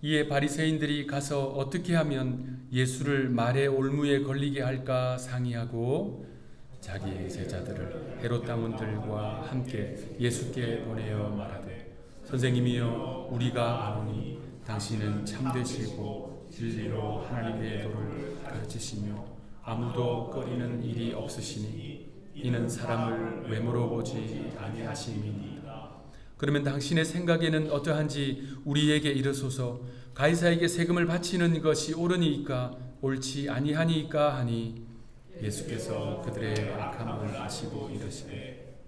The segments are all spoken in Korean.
이에 바리새인들이 가서 어떻게 하면 예수를 말의 올무에 걸리게 할까 상의하고 자기 제자들을 헤롯 당원들과 함께 예수께 보내어 말하되 선생님이여 우리가 아노니 당신은 참되시고 진리로 하나님의 도를 가르치시며 아무도 꺼리는 일이 없으시니 이는 사람을 외모로 보지 아니하심이니이다. 그러면 당신의 생각에는 어떠한지 우리에게 이르소서. 가이사에게 세금을 바치는 것이 옳으니까 옳지 아니하니까 하니 예수께서 그들의 악함을 아시고 이르시되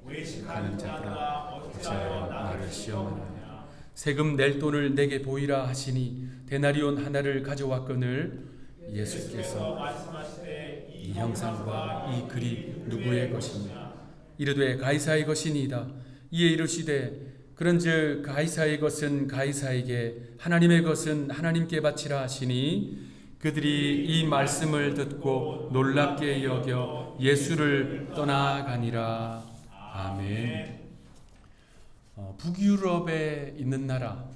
가는 자들아 어찌하여 나를 시험하느냐. 세금 낼 돈을 내게 보이라 하시니 데나리온 하나를 가져왔거늘 예수께서 이 형상과 이 글이 누구의 것이냐. 이르되 가이사의 것이니이다. 이에 이르시되 그런즉 가이사의 것은 가이사에게 하나님의 것은 하나님께 바치라 하시니 그들이 이 말씀을 듣고 놀랍게 여겨 예수를 떠나가니라. 아멘. 북유럽에 있는 나라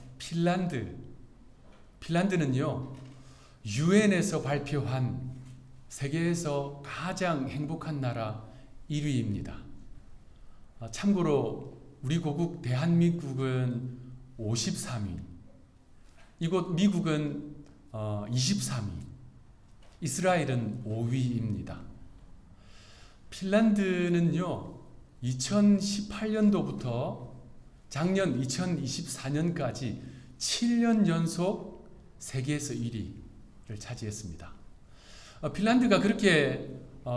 핀란드는요 유엔에서 발표한 세계에서 가장 행복한 나라 1위입니다. 참고로 우리 고국 대한민국은 53위, 이곳 미국은 23위, 이스라엘은 5위입니다. 핀란드는요 2018년도부터 작년 2024년까지 7년 연속 세계에서 1위를 차지했습니다. 핀란드가 그렇게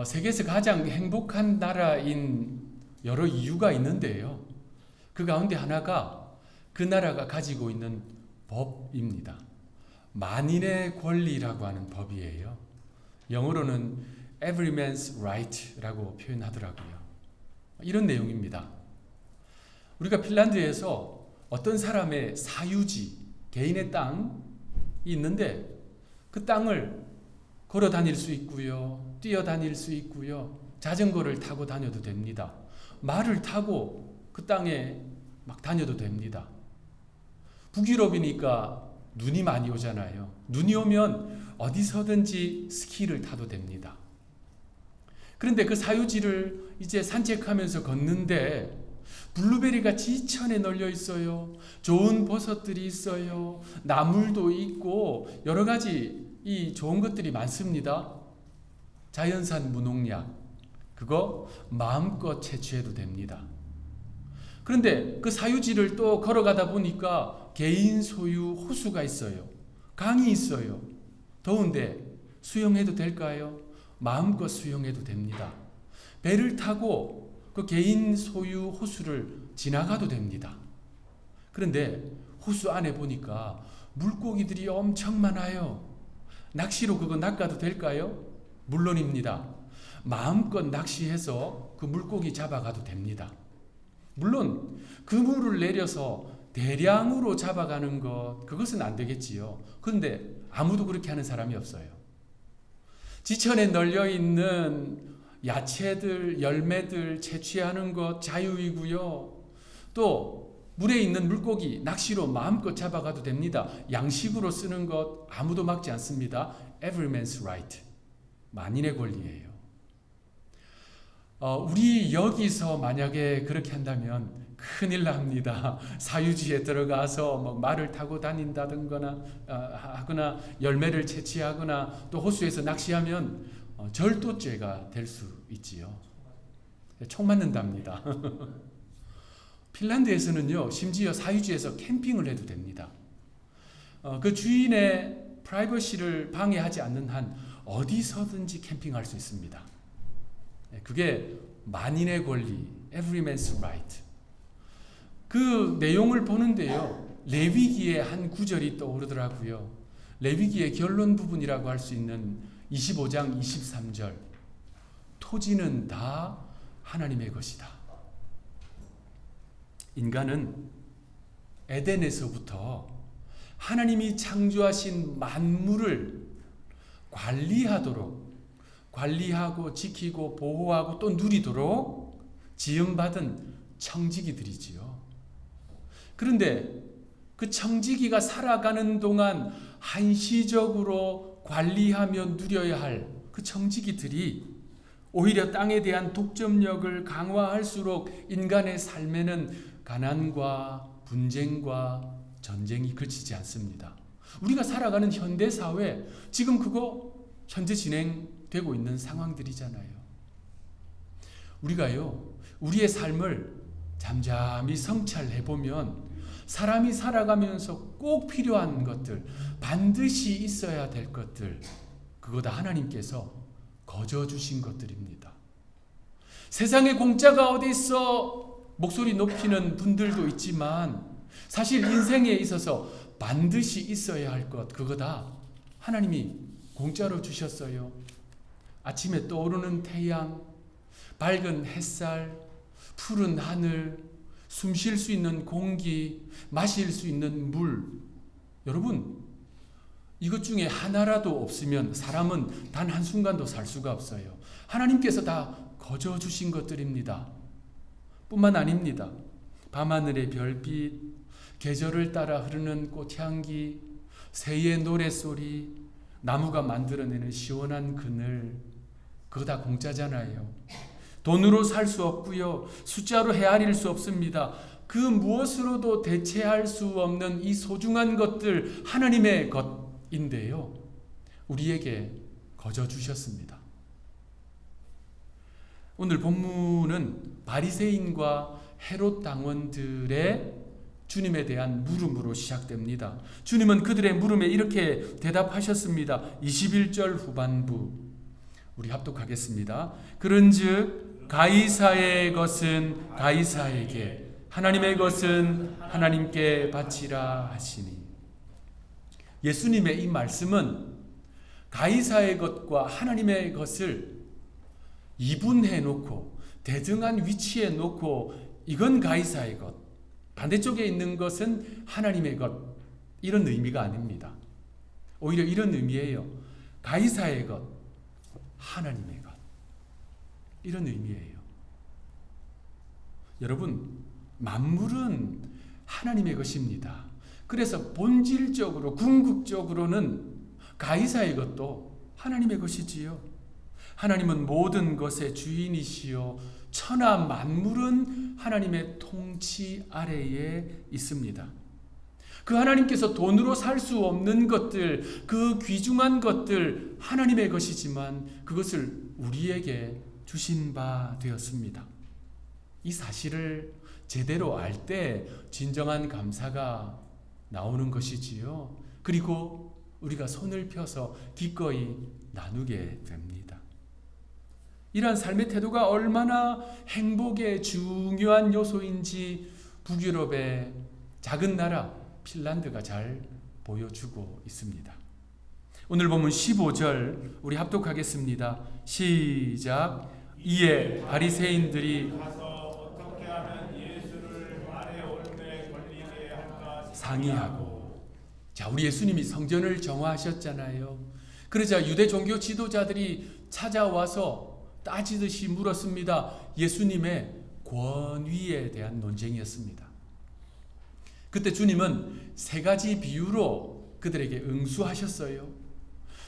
세계에서 가장 행복한 나라인 여러 이유가 있는데요. 그 가운데 하나가 그 나라가 가지고 있는 법입니다. 만인의 권리라고 하는 법이에요. 영어로는 every man's right라고 표현하더라고요. 이런 내용입니다. 우리가 핀란드에서 어떤 사람의 사유지, 개인의 땅이 있는데 그 땅을 걸어 다닐 수 있고요. 뛰어 다닐 수 있고요. 자전거를 타고 다녀도 됩니다. 말을 타고 그 땅에 막 다녀도 됩니다. 북유럽이니까 눈이 많이 오잖아요. 눈이 오면 어디서든지 스키를 타도 됩니다. 그런데 그 사유지를 이제 산책하면서 걷는데 블루베리가 지천에 널려 있어요. 좋은 버섯들이 있어요. 나물도 있고 여러 가지 이 좋은 것들이 많습니다. 자연산 무농약 그거 마음껏 채취해도 됩니다. 그런데 그 사유지를 또 걸어가다 보니까 개인 소유 호수가 있어요. 강이 있어요. 더운데 수영해도 될까요? 마음껏 수영해도 됩니다. 배를 타고 그 개인 소유 호수를 지나가도 됩니다. 그런데 호수 안에 보니까 물고기들이 엄청 많아요. 낚시로 그거 낚아도 될까요? 물론입니다. 마음껏 낚시해서 그 물고기 잡아가도 됩니다. 물론 그물을 내려서 대량으로 잡아가는 그것은 안 되겠지요. 그런데 아무도 그렇게 하는 사람이 없어요. 지천에 널려있는 야채들, 열매들 채취하는 것 자유이고요. 또 물에 있는 물고기 낚시로 마음껏 잡아가도 됩니다. 양식으로 쓰는 것 아무도 막지 않습니다. Every man's right. 만인의 권리예요. 우리 여기서 만약에 그렇게 한다면 큰일 납니다. 사유지에 들어가서 뭐 말을 타고 다닌다든가 하거나 열매를 채취하거나 또 호수에서 낚시하면 절도죄가 될 수 있지요. 총 맞는답니다. 핀란드에서는요 심지어 사유지에서 캠핑을 해도 됩니다. 그 주인의 프라이버시를 방해하지 않는 한 어디서든지 캠핑할 수 있습니다. 그게 만인의 권리, every man's right. 그 내용을 보는데요. 레위기의 한 구절이 떠오르더라고요. 레위기의 결론 부분이라고 할 수 있는 25장 23절. 토지는 다 하나님의 것이다. 인간은 에덴에서부터 하나님이 창조하신 만물을 관리하고 지키고 보호하고 또 누리도록 지음받은 청지기들이지요. 그런데 그 청지기가 살아가는 동안 한시적으로 관리하며 누려야 할 그 청지기들이 오히려 땅에 대한 독점력을 강화할수록 인간의 삶에는 가난과 분쟁과 전쟁이 그치지 않습니다. 우리가 살아가는 현대사회, 지금 그거 현재 진행되고 있는 상황들이잖아요. 우리가요, 우리의 삶을 잠잠히 성찰해보면 사람이 살아가면서 꼭 필요한 것들, 반드시 있어야 될 것들, 그거 다 하나님께서 거저 주신 것들입니다. 세상에 공짜가 어디 있어 목소리 높이는 분들도 있지만 사실 인생에 있어서 반드시 있어야 할 것, 그거 다 하나님이 공짜로 주셨어요. 아침에 떠오르는 태양, 밝은 햇살, 푸른 하늘, 숨 쉴 수 있는 공기, 마실 수 있는 물. 여러분, 이것 중에 하나라도 없으면 사람은 단 한순간도 살 수가 없어요. 하나님께서 다 거저 주신 것들입니다. 뿐만 아닙니다. 밤하늘의 별빛, 계절을 따라 흐르는 꽃향기, 새의 노랫소리, 나무가 만들어내는 시원한 그늘, 그거 다 공짜잖아요. 돈으로 살 수 없고요. 숫자로 헤아릴 수 없습니다. 그 무엇으로도 대체할 수 없는 이 소중한 것들, 하나님의 것인데요, 우리에게 거저 주셨습니다. 오늘 본문은 바리새인과 헤롯 당원들의 주님에 대한 물음으로 시작됩니다. 주님은 그들의 물음에 이렇게 대답하셨습니다. 21절 후반부 우리 합독하겠습니다. 그런즉 가이사의 것은 가이사에게, 하나님의 것은 하나님께 바치라 하시니. 예수님의 이 말씀은 가이사의 것과 하나님의 것을 이분해 놓고 대등한 위치에 놓고 이건 가이사의 것, 반대쪽에 있는 것은 하나님의 것, 이런 의미가 아닙니다. 오히려 이런 의미예요. 가이사의 것, 하나님의 것, 이런 의미예요. 여러분, 만물은 하나님의 것입니다. 그래서 본질적으로, 궁극적으로는 가이사의 것도 하나님의 것이지요. 하나님은 모든 것의 주인이시요 천하 만물은 하나님의 통치 아래에 있습니다. 그 하나님께서 돈으로 살 수 없는 것들, 그 귀중한 것들 하나님의 것이지만 그것을 우리에게 주신 바 되었습니다. 이 사실을 제대로 알 때 진정한 감사가 나오는 것이지요. 그리고 우리가 손을 펴서 기꺼이 나누게 됩니다. 이러한 삶의 태도가 얼마나 행복의 중요한 요소인지 북유럽의 작은 나라 핀란드가 잘 보여주고 있습니다. 오늘 본문 15절 우리 합독하겠습니다. 시작. 이에 바리새인들이 상의하고. 자, 우리 예수님이 성전을 정화하셨잖아요. 그러자 유대 종교 지도자들이 찾아와서 따지듯이 물었습니다. 예수님의 권위에 대한 논쟁이었습니다. 그때 주님은 세 가지 비유로 그들에게 응수하셨어요.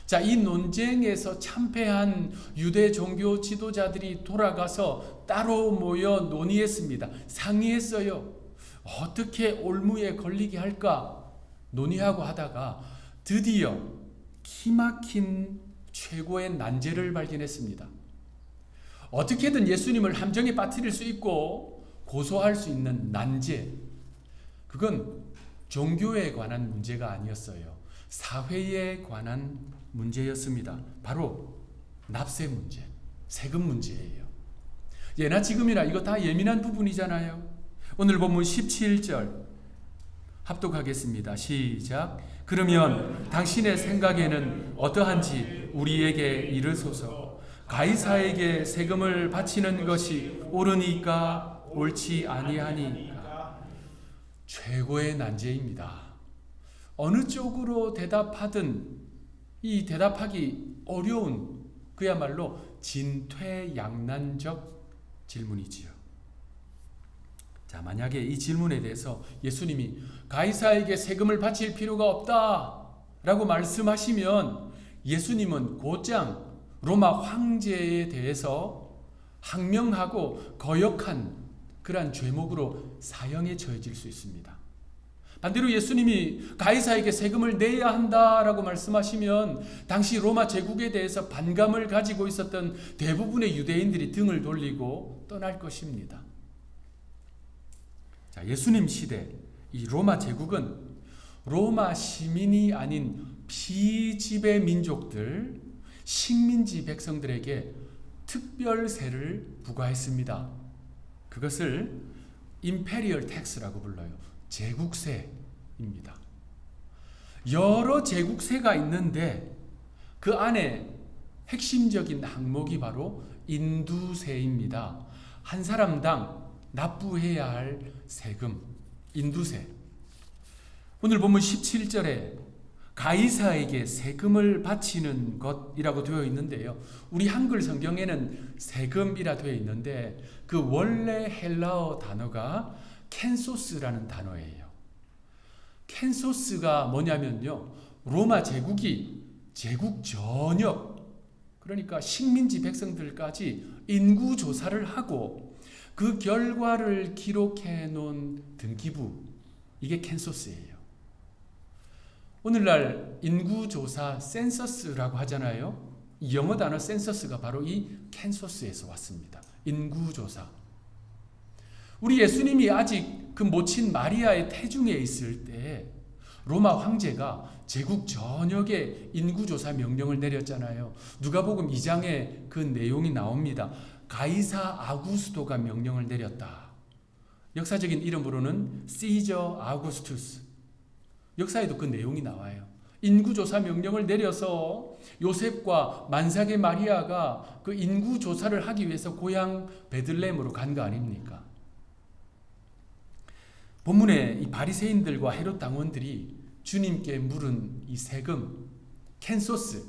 자, 이 논쟁에서 참패한 유대 종교 지도자들이 돌아가서 따로 모여 논의했습니다. 상의했어요. 어떻게 올무에 걸리게 할까 논의하고 하다가 드디어 기막힌 최고의 난제를 발견했습니다. 어떻게든 예수님을 함정에 빠뜨릴 수 있고 고소할 수 있는 난제, 그건 종교에 관한 문제가 아니었어요. 사회에 관한 문제였습니다. 바로 납세 문제, 세금 문제예요. 예나 지금이나 이거 다 예민한 부분이잖아요. 오늘 본문 17절 합독하겠습니다. 시작. 그러면 당신의 생각에는 어떠한지 우리에게 이르소서. 가이사에게 세금을 바치는 것이 옳으니까 옳지 아니하니까. 최고의 난제입니다. 어느 쪽으로 대답하든 이 대답하기 어려운, 그야말로 진퇴양난적 질문이지요. 자, 만약에 이 질문에 대해서 예수님이 가이사에게 세금을 바칠 필요가 없다라고 말씀하시면 예수님은 곧장 로마 황제에 대해서 항명하고 거역한 그러한 죄목으로 사형에 처해질 수 있습니다. 반대로 예수님이 가이사에게 세금을 내야 한다라고 말씀하시면 당시 로마 제국에 대해서 반감을 가지고 있었던 대부분의 유대인들이 등을 돌리고 떠날 것입니다. 자, 예수님 시대 이 로마 제국은 로마 시민이 아닌 피지배 민족들, 식민지 백성들에게 특별세를 부과했습니다. 그것을 임페리얼 텍스라고 불러요. 제국세입니다. 여러 제국세가 있는데 그 안에 핵심적인 항목이 바로 인두세입니다. 한 사람당 납부해야 할 세금, 인두세. 오늘 본문 17절에 가이사에게 세금을 바치는 것이라고 되어 있는데요. 우리 한글 성경에는 세금이라 되어 있는데 그 원래 헬라어 단어가 켄소스라는 단어예요. 켄소스가 뭐냐면요, 로마 제국이 제국 전역, 그러니까 식민지 백성들까지 인구 조사를 하고 그 결과를 기록해 놓은 등기부, 이게 켄소스예요. 오늘날 인구조사 센서스라고 하잖아요. 영어 단어 센서스가 바로 이 켄소스에서 왔습니다. 인구조사. 우리 예수님이 아직 그 모친 마리아의 태중에 있을 때 로마 황제가 제국 전역에 인구조사 명령을 내렸잖아요. 누가복음 2장에 그 내용이 나옵니다. 가이사 아구스토가 명령을 내렸다. 역사적인 이름으로는 시저 아구스투스. 역사에도 그 내용이 나와요. 인구조사 명령을 내려서 요셉과 만삭의 마리아가 그 인구조사를 하기 위해서 고향 베들레헴으로 간 거 아닙니까? 본문에 이 바리새인들과 헤롯 당원들이 주님께 물은 이 세금, 켄소스,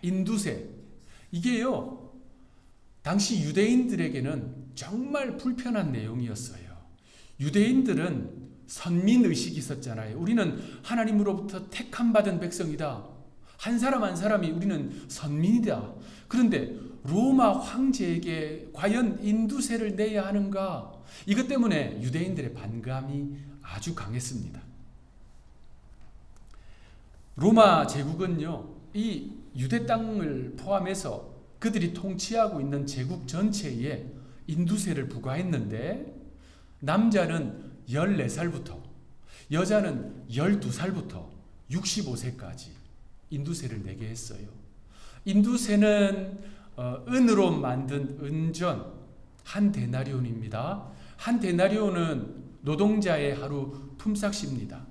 인두세, 이게요, 당시 유대인들에게는 정말 불편한 내용이었어요. 유대인들은 선민의식이 있었잖아요. 우리는 하나님으로부터 택함받은 백성이다. 한 사람 한 사람이 우리는 선민이다. 그런데 로마 황제에게 과연 인두세를 내야 하는가? 이것 때문에 유대인들의 반감이 아주 강했습니다. 로마 제국은요, 이 유대 땅을 포함해서 그들이 통치하고 있는 제국 전체에 인두세를 부과했는데 남자는 14살부터 여자는 12살부터 65세까지 인두세를 내게 했어요. 인두세는 은으로 만든 은전 한 데나리온입니다. 한 데나리온은 노동자의 하루 품삯입니다.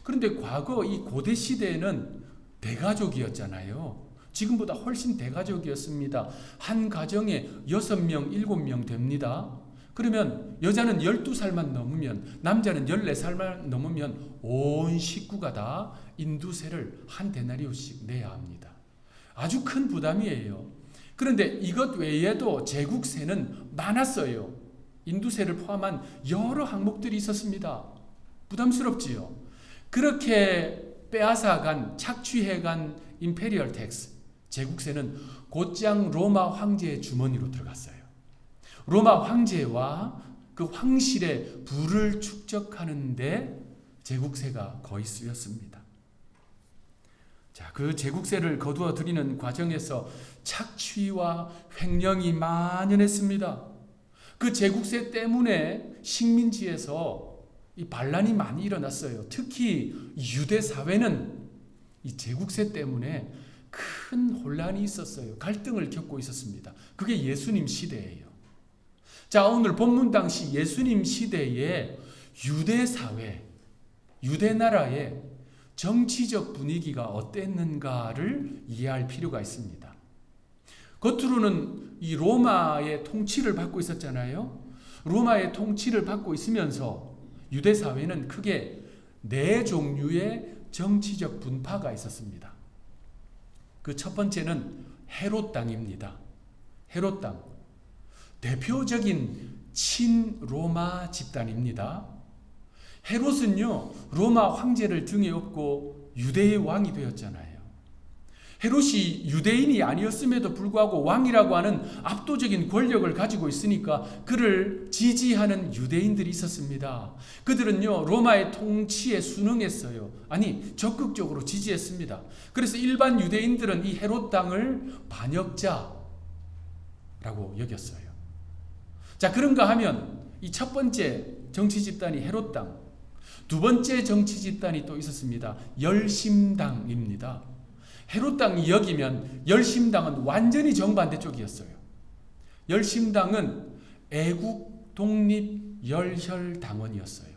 그런데 과거 이 고대 시대에는 대가족이었잖아요. 지금보다 훨씬 대가족이었습니다. 한 가정에 6명, 7명 됩니다. 그러면 여자는 12살만 넘으면, 남자는 14살만 넘으면 온 식구가 다 인두세를 한 데나리온씩 내야 합니다. 아주 큰 부담이에요. 그런데 이것 외에도 제국세는 많았어요. 인두세를 포함한 여러 항목들이 있었습니다. 부담스럽지요. 그렇게 빼앗아간, 착취해간 임페리얼 텍스, 제국세는 곧장 로마 황제의 주머니로 들어갔어요. 로마 황제와 그 황실의 부를 축적하는데 제국세가 거의 쓰였습니다. 자, 그 제국세를 거두어 들이는 과정에서 착취와 횡령이 만연했습니다. 그 제국세 때문에 식민지에서 이 반란이 많이 일어났어요. 특히 유대 사회는 이 제국세 때문에 큰 혼란이 있었어요. 갈등을 겪고 있었습니다. 그게 예수님 시대예요. 자, 오늘 본문 당시 예수님 시대의 유대 사회, 유대 나라의 정치적 분위기가 어땠는가를 이해할 필요가 있습니다. 겉으로는 이 로마의 통치를 받고 있었잖아요. 로마의 통치를 받고 있으면서 유대 사회는 크게 4종류의 정치적 분파가 있었습니다. 그 첫 번째는 헤롯 당입니다. 헤롯 당. 대표적인 친로마 집단입니다. 헤롯은요, 로마 황제를 등에 업고 유대의 왕이 되었잖아요. 헤롯이 유대인이 아니었음에도 불구하고 왕이라고 하는 압도적인 권력을 가지고 있으니까 그를 지지하는 유대인들이 있었습니다. 그들은요, 로마의 통치에 순응했어요. 아니, 적극적으로 지지했습니다. 그래서 일반 유대인들은 이 헤롯 당을 반역자라고 여겼어요. 자, 그런가 하면 이 첫 번째 정치 집단이 헤롯 당, 두 번째 정치 집단이 또 있었습니다. 열심당입니다. 헤롯 당이 여기면 열심당은 완전히 정반대 쪽이었어요. 열심당은 애국 독립 열혈당원이었어요.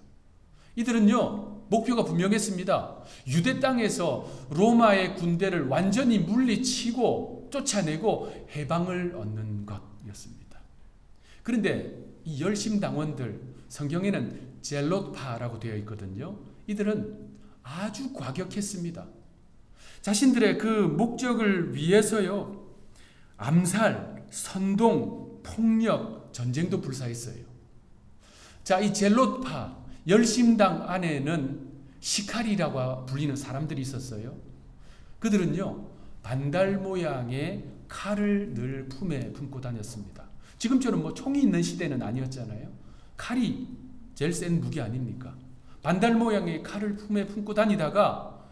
이들은요, 목표가 분명했습니다. 유대 땅에서 로마의 군대를 완전히 물리치고 쫓아내고 해방을 얻는 것이었습니다. 그런데 이 열심당원들, 성경에는 젤롯파라고 되어 있거든요. 이들은 아주 과격했습니다. 자신들의 그 목적을 위해서요, 암살, 선동, 폭력, 전쟁도 불사했어요. 자, 이 젤롯파, 열심당 안에는 시카리라고 불리는 사람들이 있었어요. 그들은요, 반달 모양의 칼을 늘 품에 품고 다녔습니다. 지금처럼 뭐 총이 있는 시대는 아니었잖아요. 칼이 제일 센 무기 아닙니까? 반달 모양의 칼을 품에 품고 다니다가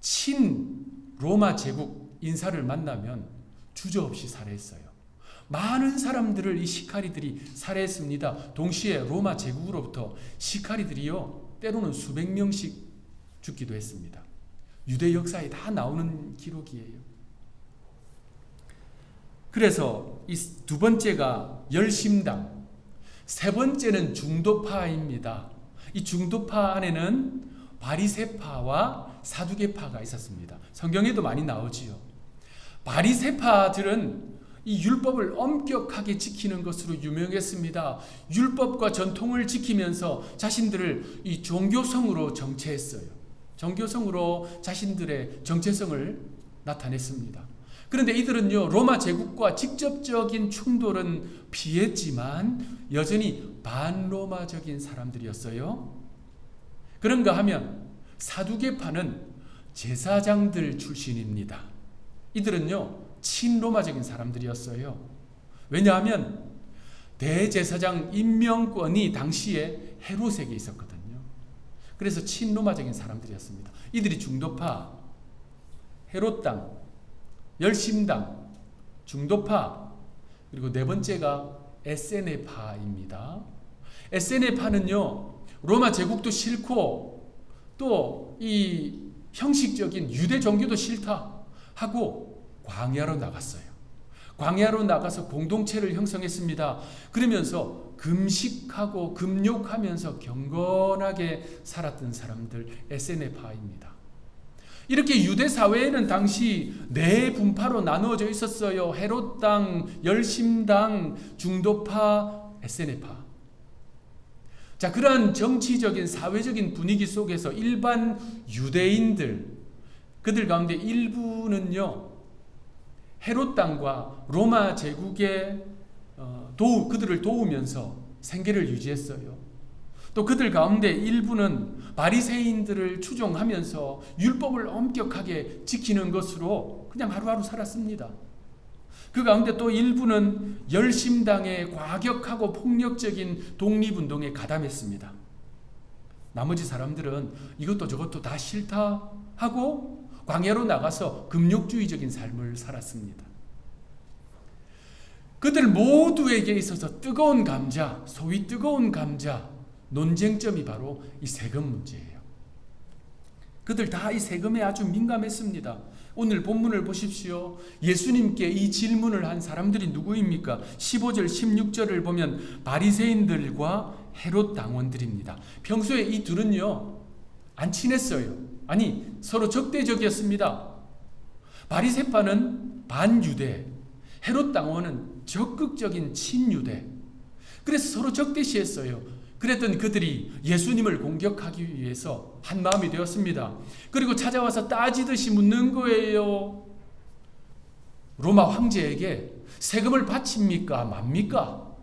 친 로마 제국 인사를 만나면 주저없이 살해했어요. 많은 사람들을 이 시카리들이 살해했습니다. 동시에 로마 제국으로부터 시카리들이요, 때로는 수백 명씩 죽기도 했습니다. 유대 역사에 다 나오는 기록이에요. 그래서 이 두 번째가 열심당, 세 번째는 중도파입니다. 이 중도파 안에는 바리새파와 사두개파가 있었습니다. 성경에도 많이 나오지요. 바리새파들은 이 율법을 엄격하게 지키는 것으로 유명했습니다. 율법과 전통을 지키면서 자신들을 이 종교성으로 정체했어요. 종교성으로 자신들의 정체성을 나타냈습니다. 그런데 이들은요, 로마 제국과 직접적인 충돌은 피했지만 여전히 반로마적인 사람들이었어요. 그런가 하면 사두개파는 제사장들 출신입니다. 이들은요, 친로마적인 사람들이었어요. 왜냐하면 대제사장 임명권이 당시에 헤롯에게 있었거든요. 그래서 친로마적인 사람들이었습니다. 이들이 중도파, 헤롯당, 열심당, 중도파, 그리고 네 번째가 에세네파입니다. 에세네파는요, 로마 제국도 싫고 또 이 형식적인 유대 종교도 싫다 하고 광야로 나갔어요. 광야로 나가서 공동체를 형성했습니다. 그러면서 금식하고 금욕하면서 경건하게 살았던 사람들, 에세네파입니다. 이렇게 유대 사회에는 당시 네 분파로 나누어져 있었어요. 헤롯당, 열심당, 중도파, 에세네파. 자, 그러한 정치적인 사회적인 분위기 속에서 일반 유대인들, 그들 가운데 일부는요, 헤롯당과 로마 제국의 그들을 도우면서 생계를 유지했어요. 또 그들 가운데 일부는 바리새인들을 추종하면서 율법을 엄격하게 지키는 것으로 그냥 하루하루 살았습니다. 그 가운데 또 일부는 열심당의 과격하고 폭력적인 독립운동에 가담했습니다. 나머지 사람들은 이것도 저것도 다 싫다 하고 광야로 나가서 금욕주의적인 삶을 살았습니다. 그들 모두에게 있어서 뜨거운 감자, 소위 뜨거운 감자, 논쟁점이 바로 이 세금 문제예요. 그들 다 이 세금에 아주 민감했습니다. 오늘 본문을 보십시오. 예수님께 이 질문을 한 사람들이 누구입니까? 15절, 16절을 보면 바리새인들과 헤롯 당원들입니다. 평소에 이 둘은요, 안 친했어요. 아니, 서로 적대적이었습니다. 바리새파는 반유대, 헤롯 당원은 적극적인 친유대. 그래서 서로 적대시했어요. 그랬던 그들이 예수님을 공격하기 위해서 한 마음이 되었습니다. 그리고 찾아와서 따지듯이 묻는 거예요. 로마 황제에게 세금을 바칩니까? 맙니까?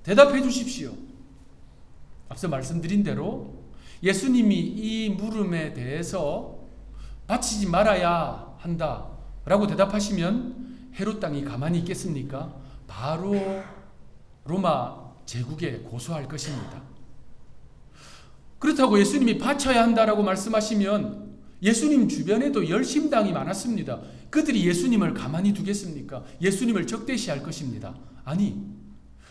대답해 주십시오. 앞서 말씀드린 대로 예수님이 이 물음에 대해서 바치지 말아야 한다 라고 대답하시면 헤롯 땅이 가만히 있겠습니까? 바로 로마 제국에 고소할 것입니다. 그렇다고 예수님이 바쳐야 한다라고 말씀하시면 예수님 주변에도 열심당이 많았습니다. 그들이 예수님을 가만히 두겠습니까? 예수님을 적대시할 것입니다. 아니,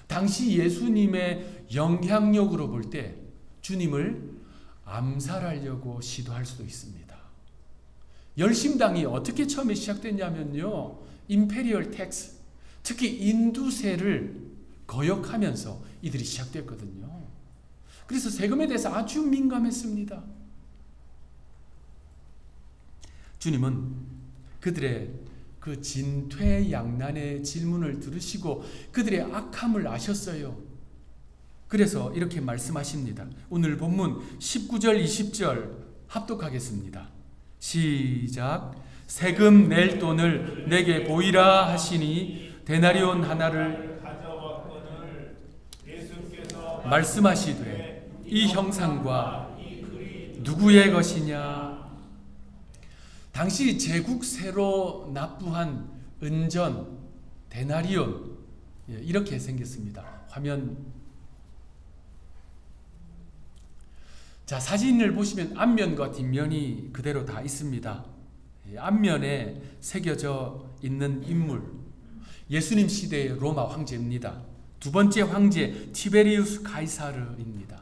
당시 예수님의 영향력으로 볼 때 주님을 암살하려고 시도할 수도 있습니다. 열심당이 어떻게 처음에 시작됐냐면요, 임페리얼 텍스, 특히 인두세를 거역하면서 이들이 시작됐거든요. 그래서 세금에 대해서 아주 민감했습니다. 주님은 그들의 그 진퇴양난의 질문을 들으시고 그들의 악함을 아셨어요. 그래서 이렇게 말씀하십니다. 오늘 본문 19절 20절 합독하겠습니다. 시작. 세금 낼 돈을 내게 보이라 하시니 데나리온 하나를 말씀하시되 이 형상과 누구의 것이냐. 당시 제국세로 납부한 은전 데나리온, 이렇게 생겼습니다. 화면. 자, 사진을 보시면 앞면과 뒷면이 그대로 다 있습니다. 앞면에 새겨져 있는 인물, 예수님 시대의 로마 황제입니다. 두 번째 황제 티베리우스 가이사르입니다.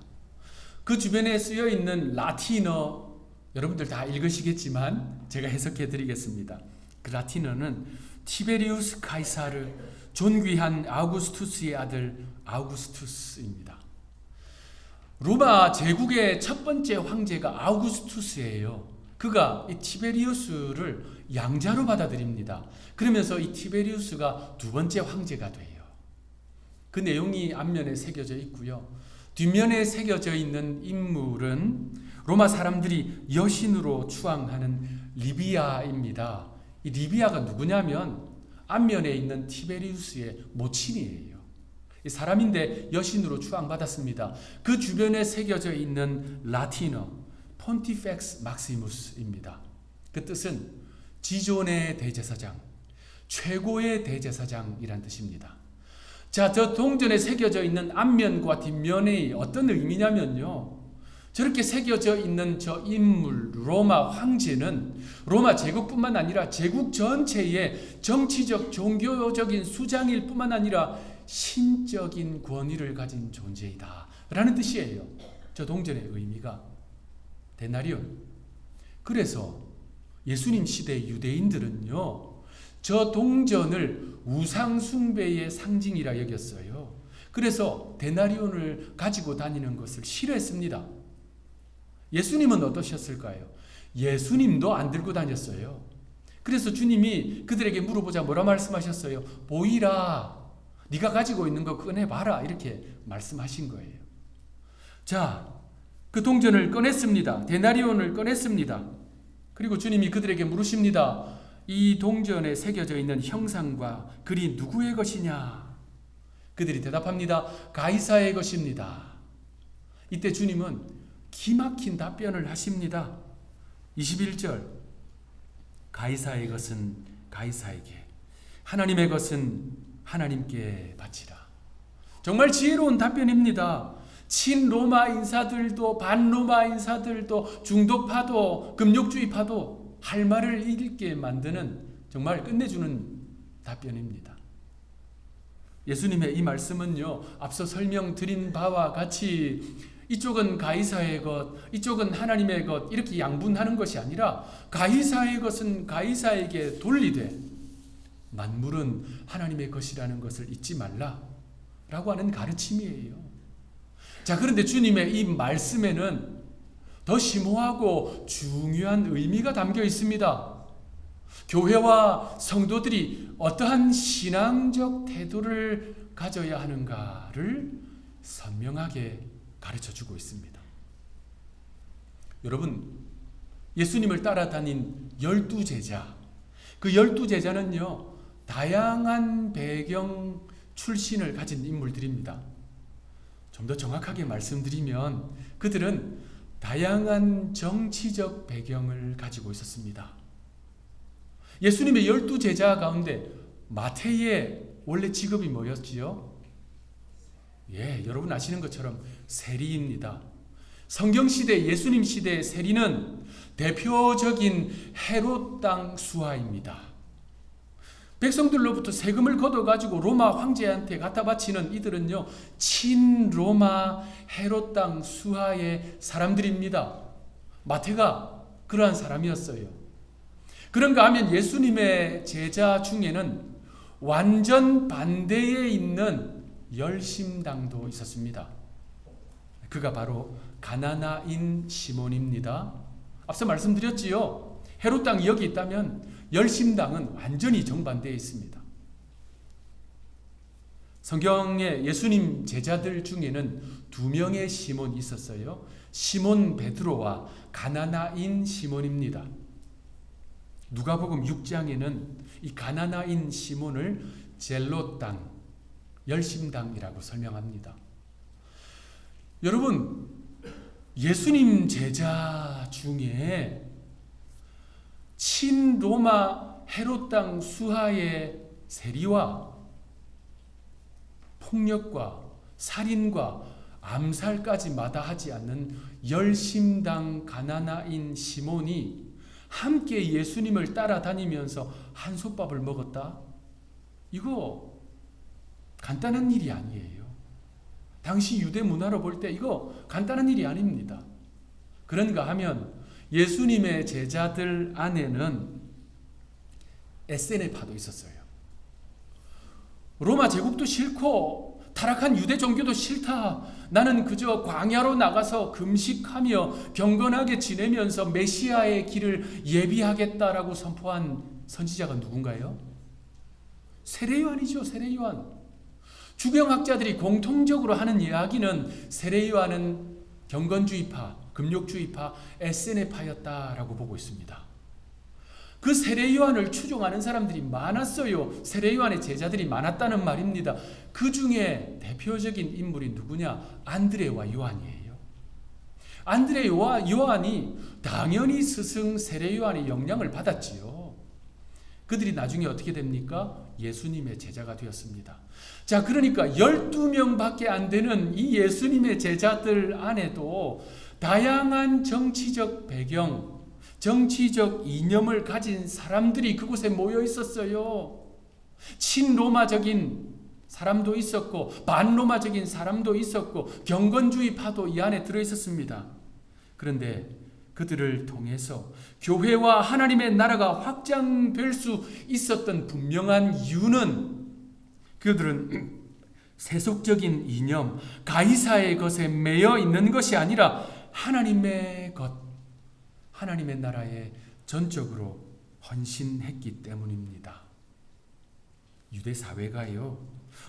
그 주변에 쓰여 있는 라틴어 여러분들 다 읽으시겠지만 제가 해석해 드리겠습니다. 그 라틴어는 티베리우스 가이사르, 존귀한 아우구스투스의 아들 아우구스투스입니다. 로마 제국의 첫 번째 황제가 아우구스투스예요. 그가 이 티베리우스를 양자로 받아들입니다. 그러면서 이 티베리우스가 두 번째 황제가 돼요. 그 내용이 앞면에 새겨져 있고요. 뒷면에 새겨져 있는 인물은 로마 사람들이 여신으로 추앙하는 리비아입니다. 이 리비아가 누구냐면 앞면에 있는 티베리우스의 모친이에요. 이 사람인데 여신으로 추앙받았습니다. 그 주변에 새겨져 있는 라틴어 폰티펙스 막시무스입니다. 그 뜻은 지존의 대제사장, 최고의 대제사장이란 뜻입니다. 자, 저 동전에 새겨져 있는 앞면과 뒷면이 어떤 의미냐면요, 저렇게 새겨져 있는 저 인물 로마 황제는 로마 제국뿐만 아니라 제국 전체의 정치적 종교적인 수장일 뿐만 아니라 신적인 권위를 가진 존재이다 라는 뜻이에요. 저 동전의 의미가 데나리온. 그래서 예수님 시대 유대인들은요, 저 동전을 우상 숭배의 상징이라 여겼어요. 그래서 데나리온을 가지고 다니는 것을 싫어했습니다. 예수님은 어떠셨을까요? 예수님도 안 들고 다녔어요. 그래서 주님이 그들에게 물어보자 뭐라 말씀하셨어요? 보이라, 네가 가지고 있는 거 꺼내봐라, 이렇게 말씀하신 거예요. 자, 그 동전을 꺼냈습니다. 데나리온을 꺼냈습니다. 그리고 주님이 그들에게 물으십니다. 이 동전에 새겨져 있는 형상과 글이 누구의 것이냐? 그들이 대답합니다. 가이사의 것입니다. 이때 주님은 기막힌 답변을 하십니다. 21절. 가이사의 것은 가이사에게, 하나님의 것은 하나님께 바치라. 정말 지혜로운 답변입니다. 친로마 인사들도 반로마 인사들도 중도파도 금욕주의파도 할 말을 잃게 만드는 정말 끝내주는 답변입니다. 예수님의 이 말씀은요, 앞서 설명드린 바와 같이 이쪽은 가이사의 것, 이쪽은 하나님의 것, 이렇게 양분하는 것이 아니라 가이사의 것은 가이사에게 돌리되 만물은 하나님의 것이라는 것을 잊지 말라라고 하는 가르침이에요. 자, 그런데 주님의 이 말씀에는 더 심오하고 중요한 의미가 담겨 있습니다. 교회와 성도들이 어떠한 신앙적 태도를 가져야 하는가를 선명하게 가르쳐주고 있습니다. 여러분, 예수님을 따라다닌 12제자, 그 12제자는요, 다양한 배경 출신을 가진 인물들입니다. 좀 더 정확하게 말씀드리면 그들은 다양한 정치적 배경을 가지고 있었습니다. 예수님의 12제자 가운데 마태의 원래 직업이 뭐였지요? 여러분 아시는 것처럼 세리입니다. 성경시대, 예수님 시대의 세리는 대표적인 헤롯 땅 수하입니다. 백성들로부터 세금을 걷어가지고 로마 황제한테 갖다 바치는 이들은요, 친로마 헤롯 땅 수하의 사람들입니다. 마태가 그러한 사람이었어요. 그런가 하면 예수님의 제자 중에는 완전 반대에 있는 열심당도 있었습니다. 그가 바로 가나나인 시몬입니다. 앞서 말씀드렸지요. 헤롯 땅이 여기 있다면 열심당은 완전히 정반대에 있습니다. 성경에 예수님 제자들 중에는 2명의 시몬이 있었어요. 시몬 베드로와 가나나인 시몬입니다. 누가복음 6장에는 이 가나나인 시몬을 젤롯 땅, 열심당이라고 설명합니다. 여러분, 예수님 제자 중에 친로마 헤롯 땅 수하의 세리와 폭력과 살인과 암살까지 마다하지 않는 열심당 가나나인 시몬이 함께 예수님을 따라다니면서 한솥밥을 먹었다? 이거 간단한 일이 아니에요. 당시 유대 문화로 볼 때 이거 간단한 일이 아닙니다. 그런가 하면 예수님의 제자들 안에는 에세네파도 있었어요. 로마 제국도 싫고 타락한 유대 종교도 싫다. 나는 그저 광야로 나가서 금식하며 경건하게 지내면서 메시아의 길을 예비하겠다라고 선포한 선지자가 누군가요? 세례요한이죠. 세례요한. 주경학자들이 공통적으로 하는 이야기는 세례요한은 경건주의파, 금욕주의파, 에세네파였다라고 보고 있습니다. 그 세례요한을 추종하는 사람들이 많았어요. 세례요한의 제자들이 많았다는 말입니다. 그 중에 대표적인 인물이 누구냐? 안드레와 요한이에요. 안드레와 요한이 당연히 스승 세례요한의 영향을 받았지요. 그들이 나중에 어떻게 됩니까? 예수님의 제자가 되었습니다. 자, 그러니까 12명밖에 안 되는 이 예수님의 제자들 안에도 다양한 정치적 배경, 정치적 이념을 가진 사람들이 그곳에 모여 있었어요. 친로마적인 사람도 있었고 반로마적인 사람도 있었고 경건주의파도 이 안에 들어 있었습니다. 그런데 그들을 통해서 교회와 하나님의 나라가 확장될 수 있었던 분명한 이유는 그들은 세속적인 이념, 가이사의 것에 매여 있는 것이 아니라 하나님의 것, 하나님의 나라에 전적으로 헌신했기 때문입니다. 유대 사회가요,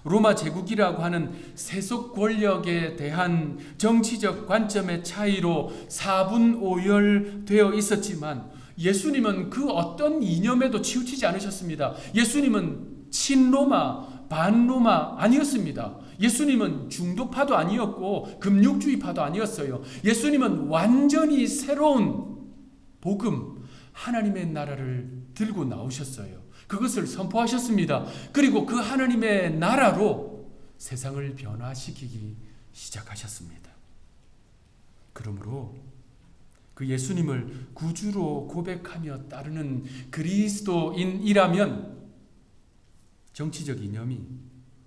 로마 제국이라고 하는 세속 권력에 대한 정치적 관점의 차이로 사분오열되어 있었지만 예수님은 그 어떤 이념에도 치우치지 않으셨습니다. 예수님은 친로마, 반로마 아니었습니다. 예수님은 중도파도 아니었고 금육주의파도 아니었어요. 예수님은 완전히 새로운 복음, 하나님의 나라를 들고 나오셨어요. 그것을 선포하셨습니다. 그리고 그 하나님의 나라로 세상을 변화시키기 시작하셨습니다. 그러므로 그 예수님을 구주로 고백하며 따르는 그리스도인이라면 정치적 이념이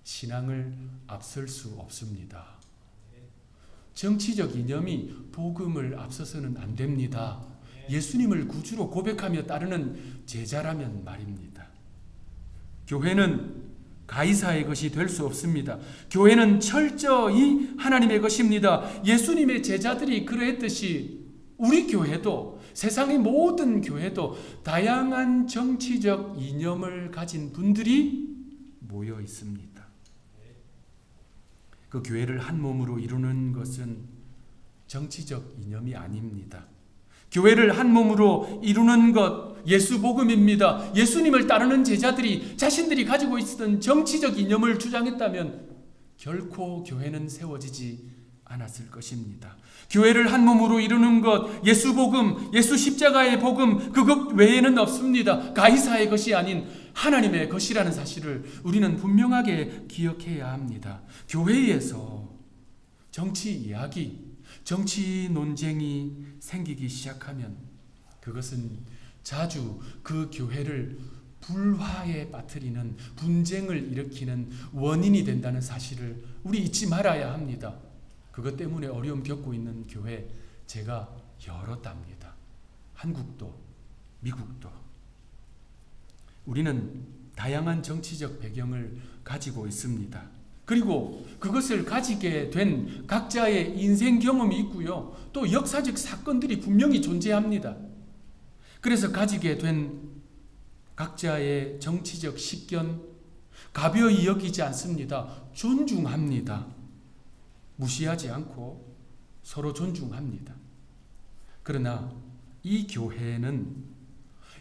신앙을 앞설 수 없습니다. 정치적 이념이 복음을 앞서서는 안 됩니다. 예수님을 구주로 고백하며 따르는 제자라면 말입니다. 교회는 가이사의 것이 될 수 없습니다. 교회는 철저히 하나님의 것입니다. 예수님의 제자들이 그러했듯이 우리 교회도, 세상의 모든 교회도 다양한 정치적 이념을 가진 분들이 모여 있습니다. 그 교회를 한 몸으로 이루는 것은 정치적 이념이 아닙니다. 교회를 한 몸으로 이루는 것, 예수 복음입니다. 예수님을 따르는 제자들이 자신들이 가지고 있었던 정치적 이념을 주장했다면 결코 교회는 세워지지 않았을 것입니다. 교회를 한 몸으로 이루는 것, 예수 복음, 예수 십자가의 복음, 그것 외에는 없습니다. 가이사의 것이 아닌 하나님의 것이라는 사실을 우리는 분명하게 기억해야 합니다. 교회에서 정치 이야기, 정치 논쟁이 생기기 시작하면 그것은 자주 그 교회를 불화에 빠뜨리는, 분쟁을 일으키는 원인이 된다는 사실을 우리 잊지 말아야 합니다. 그것 때문에 어려움 겪고 있는 교회 제가 여러 답니다. 한국도 미국도. 우리는 다양한 정치적 배경을 가지고 있습니다. 그리고 그것을 가지게 된 각자의 인생 경험이 있고요. 또 역사적 사건들이 분명히 존재합니다. 그래서 가지게 된 각자의 정치적 식견 가벼이 여기지 않습니다. 존중합니다. 무시하지 않고 서로 존중합니다. 그러나 이 교회는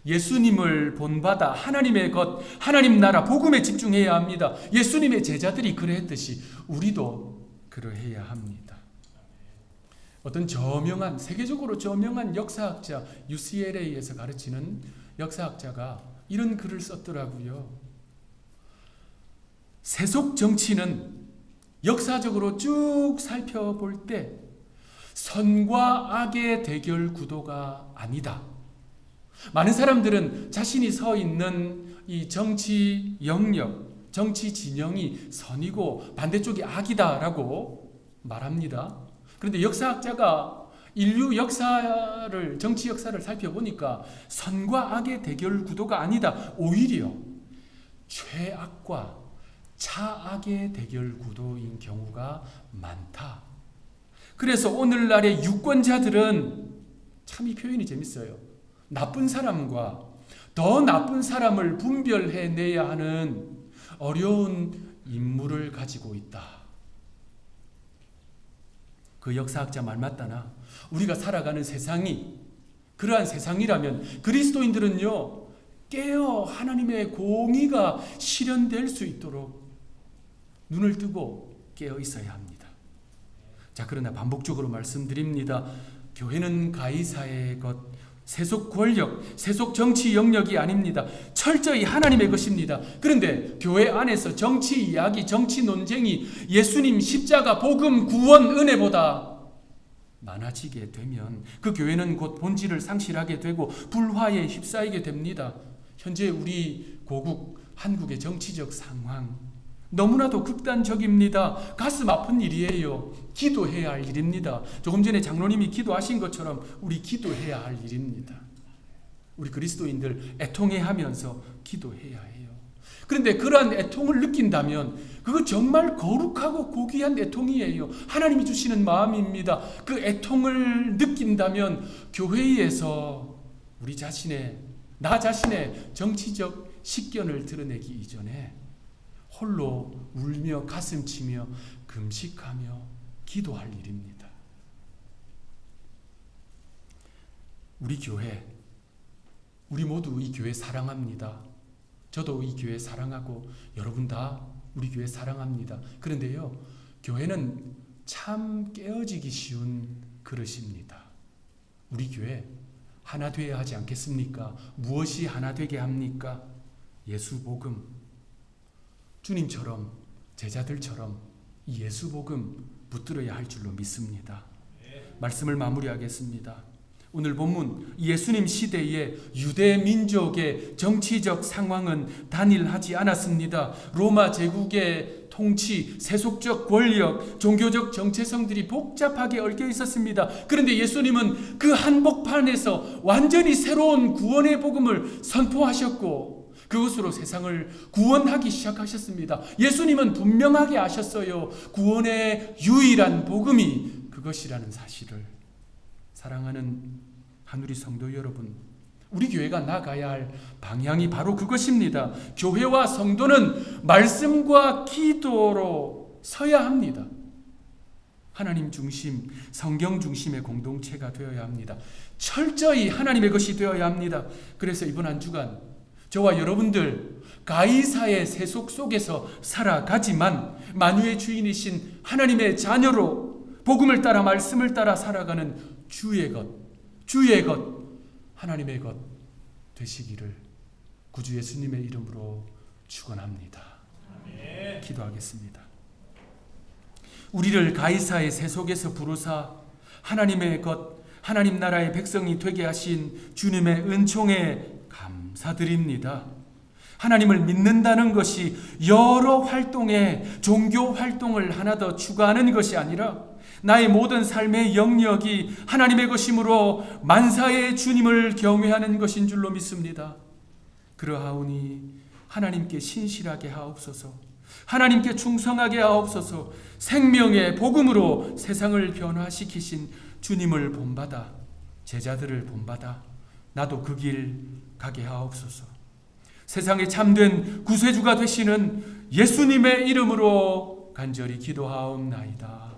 예수님을 본받아 하나님의 것, 하나님 나라, 복음에 집중해야 합니다. 예수님의 제자들이 그러했듯이 우리도 그러해야 합니다. 어떤 저명한, 세계적으로 저명한 역사학자, UCLA에서 가르치는 역사학자가 이런 글을 썼더라고요. 세속 정치는 역사적으로 쭉 살펴볼 때 선과 악의 대결 구도가 아니다. 많은 사람들은 자신이 서 있는 이 정치 영역, 정치 진영이 선이고 반대쪽이 악이다라고 말합니다. 그런데 역사학자가 인류 역사를, 정치 역사를 살펴보니까 선과 악의 대결 구도가 아니다. 오히려 최악과 차악의 대결 구도인 경우가 많다. 그래서 오늘날의 유권자들은 참 이 표현이 재밌어요. 나쁜 사람과 더 나쁜 사람을 분별해내야 하는 어려운 임무를 가지고 있다. 그 역사학자 말 맞다나 우리가 살아가는 세상이 그러한 세상이라면 그리스도인들은요, 깨어 하나님의 공의가 실현될 수 있도록 눈을 뜨고 깨어 있어야 합니다. 자, 그러나 반복적으로 말씀드립니다. 교회는 가이사의 것, 세속 권력, 세속 정치 영역이 아닙니다. 철저히 하나님의 것입니다. 그런데 교회 안에서 정치 이야기, 정치 논쟁이 예수님 십자가, 복음, 구원, 은혜보다 많아지게 되면 그 교회는 곧 본질을 상실하게 되고 불화에 휩싸이게 됩니다. 현재 우리 고국 한국의 정치적 상황 너무나도 극단적입니다. 가슴 아픈 일이에요. 기도해야 할 일입니다. 조금 전에 장로님이 기도하신 것처럼 우리 기도해야 할 일입니다. 우리 그리스도인들 애통해하면서 기도해야 해요. 그런데 그러한 애통을 느낀다면 그거 정말 거룩하고 고귀한 애통이에요. 하나님이 주시는 마음입니다. 그 애통을 느낀다면 교회에서 우리 자신의, 나 자신의 정치적 식견을 드러내기 이전에 홀로 울며 가슴치며 금식하며 기도할 일입니다. 우리 교회, 우리 모두 이 교회 사랑합니다. 저도 이 교회 사랑하고 여러분 다 우리 교회 사랑합니다. 그런데요, 교회는 참 깨어지기 쉬운 그릇입니다. 우리 교회 하나 되어야 하지 않겠습니까? 무엇이 하나 되게 합니까? 예수 복음, 주님처럼, 제자들처럼 이 예수 복음 붙들어야 할 줄로 믿습니다. 말씀을 마무리하겠습니다. 오늘 본문 예수님 시대의 유대 민족의 정치적 상황은 단일하지 않았습니다. 로마 제국의 통치, 세속적 권력, 종교적 정체성들이 복잡하게 얽혀 있었습니다. 그런데 예수님은 그 한복판에서 완전히 새로운 구원의 복음을 선포하셨고 그것으로 세상을 구원하기 시작하셨습니다. 예수님은 분명하게 아셨어요. 구원의 유일한 복음이 그것이라는 사실을. 사랑하는 하누리 성도 여러분, 우리 교회가 나가야 할 방향이 바로 그것입니다. 교회와 성도는 말씀과 기도로 서야 합니다. 하나님 중심, 성경 중심의 공동체가 되어야 합니다. 철저히 하나님의 것이 되어야 합니다. 그래서 이번 한 주간 저와 여러분들 가이사의 세속 속에서 살아가지만 만유의 주인이신 하나님의 자녀로 복음을 따라 말씀을 따라 살아가는 주의 것, 하나님의 것 되시기를 구주 예수님의 이름으로 축원합니다. 기도하겠습니다. 우리를 가이사의 세속에서 부르사 하나님의 것, 하나님 나라의 백성이 되게 하신 주님의 은총에 감사드립니다. 하나님을 믿는다는 것이 여러 활동에 종교 활동을 하나 더 추가하는 것이 아니라 나의 모든 삶의 영역이 하나님의 것이므로 만사의 주님을 경외하는 것인 줄로 믿습니다. 그러하오니 하나님께 신실하게 하옵소서, 하나님께 충성하게 하옵소서. 생명의 복음으로 세상을 변화시키신 주님을 본받아 제자들을 본받아 나도 그 길 가게 하옵소서. 세상에 참된 구세주가 되시는 예수님의 이름으로 간절히 기도하옵나이다.